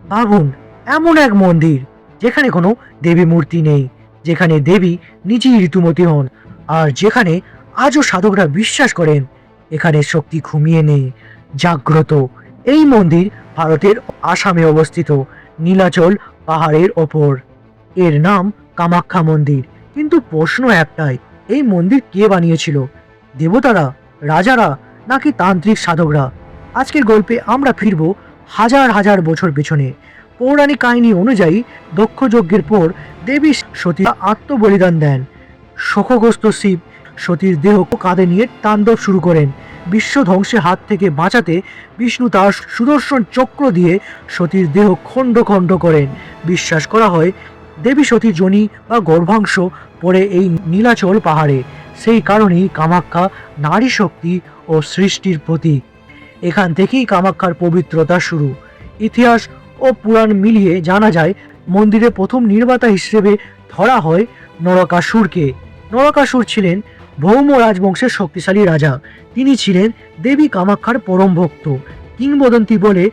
ভাবুন, এমন এক মন্দির যেখানে কোনো দেবী মূর্তি নেই, যেখানে দেবী নিজেই ঋতুমতী হন, আর যেখানে আজও সাধকরা বিশ্বাস করেন এখানে শক্তি ঘুমিয়ে নেই, জাগ্রত। এই মন্দির ভারতের আসামে অবস্থিত, নীলাচল পাহাড়ের ওপর। এর নাম কামাখ্যা মন্দির। কিন্তু প্রশ্ন একটাই, এই মন্দির কে বানিয়েছিল? দেবতারা, রাজারা, নাকি তান্ত্রিক সাধকরা? আজকের গল্পে আমরা ফিরব হাজার হাজার বছর পেছনে। পৌরাণিক কাহিনী অনুযায়ী দক্ষ যজ্ঞের পর দেবী সতী আত্মবলিদান দেন। শোকগ্রস্ত শিব সতীর দেহ কাঁধে নিয়ে তাণ্ডব শুরু করেন। বিশ্ব ধ্বংসের হাত থেকে বাঁচাতে বিষ্ণু তার সুদর্শন চক্র দিয়ে সতীর দেহ খণ্ড খণ্ড করেন। বিশ্বাস করা হয় দেবী সতী যোনি বা গর্ভাংশ পড়ে এই নীলাচল পাহাড়ে। সেই কারণেই কামাখ্যা নারী শক্তি ও সৃষ্টির প্রতীক। এখান থেকেই কামাখ্যার পবিত্রতা শুরু। ইতিহাস ও পুরাণ মিলিয়ে জানা যায় মন্দিরে প্রথম নির্মাতা হিসেবে ধরা হয় নরকাসুরকে। নরকাসুর ছিলেন ভৌম রাজবংশের শক্তিশালী রাজা। তিনি ছিলেন দেবী কামাখ্যার পরম ভক্ত। কিংবদন্তি বলে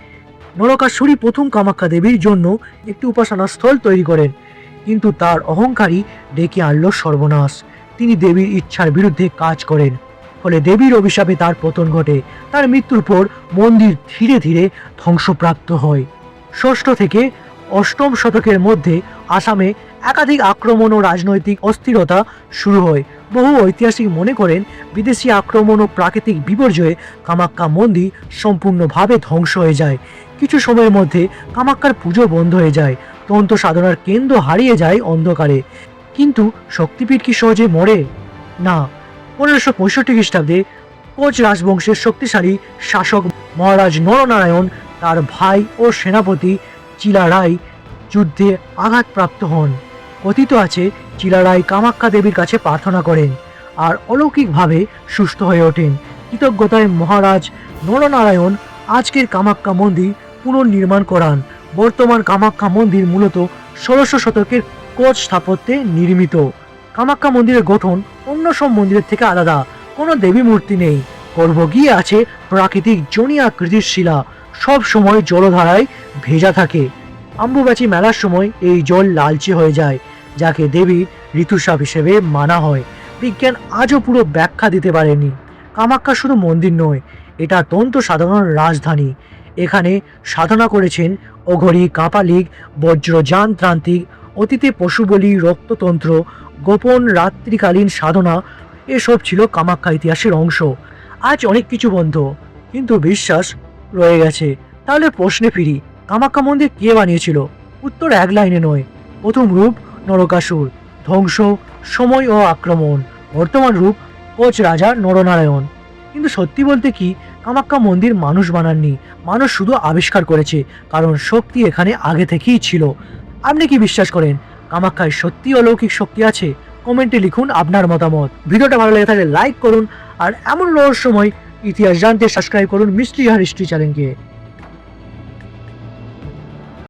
নরকাসুরই প্রথম কামাখ্যা দেবীর জন্য একটি উপাসনা স্থল তৈরি করেন, কিন্তু তার অহংকারী ডেকে আনল সর্বনাশ। তিনি দেবীর ইচ্ছার বিরুদ্ধে কাজ করেন, ফলে দেবীর অভিশাপে তার পতন ঘটে। তার মৃত্যুর পর মন্দির ধীরে ধীরে ধ্বংসপ্রাপ্ত হয়। ষষ্ঠ থেকে অষ্টম শতকের মধ্যে আসামে একাধিক আক্রমণ ও রাজনৈতিক অস্থিরতা শুরু হয়। বহু ঐতিহাসিক মনে করেন বিদেশি আক্রমণ ও প্রাকৃতিক বিপর্যয়ে কামাখ্যা মন্দির সম্পূর্ণভাবে ধ্বংস হয়ে যায়। কিছু সময়ের মধ্যে কামাখ্যার পুজো বন্ধ হয়ে যায়, তন্ত্র সাধনার কেন্দ্র হারিয়ে যায় অন্ধকারে। কিন্তু শক্তিপীঠ কি সহজে মরে? না। 1565 খ্রিস্টাব্দে কোচ রাজবংশের শক্তিশালী শাসক মহারাজ নরনারায়ণ তার ভাই ও সেনাপতি চিলারাই যুদ্ধে আঘাতপ্রাপ্ত হন। কথিত আছে চিলারাই কামাখ্যা দেবীর কাছে প্রার্থনা করেন আর অলৌকিকভাবে সুস্থ হয়ে ওঠেন। কৃতজ্ঞতায় মহারাজ নরনারায়ণ আজকের কামাখ্যা মন্দির পুনর্নির্মাণ করান। বর্তমান কামাখ্যা মন্দির মূলত 1600 শতকের কোচ স্থাপত্যে নির্মিত। কামাখ্যা মন্দিরের গঠন অন্য সব মন্দিরের থেকে আলাদা। কোনো দেবী মূর্তি নেই, গর্ভগৃহে আছে প্রাকৃতিক জনি আকৃতির শিলা, সব সময় জলধারায় ভেজা থাকে। অম্বুবাচী মেলার সময় এই জল লালচে হয়ে যায়, যাকে দেবীর ঋতুস্রাব হিসেবে মানা হয়। বিজ্ঞান আজও পুরো ব্যাখ্যা দিতে পারেনি। কামাখ্যা শুধু মন্দির নয়, এটা তন্ত্র সাধনার রাজধানী। এখানে সাধনা করেছেন অঘরী, কাপালিক, বজ্রযান ত্রান্তিক, অতীতে পশুবলি, রক্ততন্ত্র, গোপন রাত্রিকালীন সাধনা, এসব ছিল কামাখ্যা ইতিহাসের অংশ। আজ অনেক কিছু বন্ধ, কিন্তু বিশ্বাস রয়ে গেছে। তাহলে প্রশ্নে ফিরি, কামাখ্যা মন্দির কে বানিয়েছিল? উত্তর এক লাইনে নয়। প্রথম রূপ নরকাসুর, ধ্বংস, সময় ও আক্রমণ। বর্তমান রূপ কোচ রাজা নরনারায়ণ। কিন্তু সত্যি বলতে কি, কামাখ্যা মন্দির মানুষ বানাননি, মানুষ শুধু আবিষ্কার করেছে, কারণ শক্তি এখানে আগে থেকেই ছিল। আপনি কি বিশ্বাস করেন কামাখ্যায় সত্যি অলৌকিক শক্তি আছে? কমেন্টে লিখুন আপনার মতামত। ভিডিওটা ভালো লেগে থাকলে লাইক করুন, আর এমন রহস্যময় ইতিহাস জানতে সাবস্ক্রাইব করুন মিস্ট্রি আর হিস্ট্রি চ্যানেলকে।